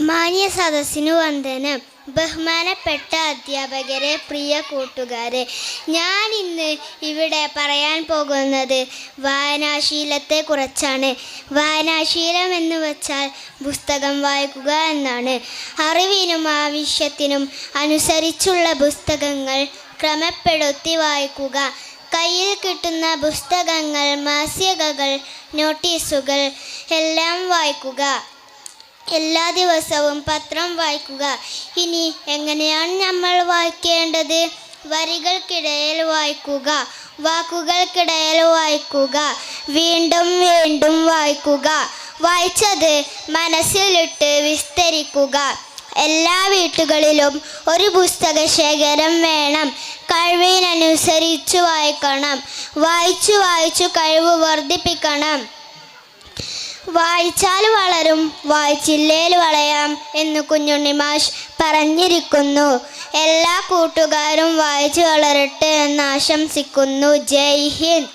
മാന്യ സദസ്സിനു വന്ദനം. ബഹുമാനപ്പെട്ട അധ്യാപകരെ, പ്രിയ കൂട്ടുകാരെ, ഞാൻ ഇന്ന് ഇവിടെ പറയാൻ പോകുന്നത് വായനാശീലത്തെക്കുറിച്ചാണ്. വായനാശീലം എന്ന് വച്ചാൽ പുസ്തകം വായിക്കുക എന്നാണ്. അറിവിനും ആവശ്യത്തിനും അനുസരിച്ചുള്ള പുസ്തകങ്ങൾ ക്രമപ്പെടുത്തി വായിക്കുക. കയ്യിൽ കിട്ടുന്ന പുസ്തകങ്ങൾ, മാസികകൾ, നോട്ടീസുകൾ എല്ലാം വായിക്കുക. എല്ലാ ദിവസവും പത്രം വായിക്കുക. ഇനി എങ്ങനെയാണ് നമ്മൾ വായിക്കേണ്ടത്? വരികൾക്കിടയിൽ വായിക്കുക, വാക്കുകൾക്കിടയിൽ വായിക്കുക, വീണ്ടും വീണ്ടും വായിക്കുക. വായിച്ചത് മനസ്സിലിട്ട് വിസ്തരിക്കുക. എല്ലാ വീട്ടുകളിലും ഒരു പുസ്തക ശേഖരം വേണം. കഴിവിനനുസരിച്ച് വായിക്കണം. വായിച്ചു വായിച്ചു കഴിവ് വർദ്ധിപ്പിക്കണം. വായിച്ചാൽ വളരും, വായിച്ചില്ലേൽ വളയാം എന്ന് കുഞ്ഞുണ്ണി മാഷ് പറഞ്ഞിരിക്കുന്നു. എല്ലാ കൂട്ടുകാരും വായിച്ചു വളരട്ടെ എന്ന് ആശംസിക്കുന്നു. ജയ് ഹിന്ദ്.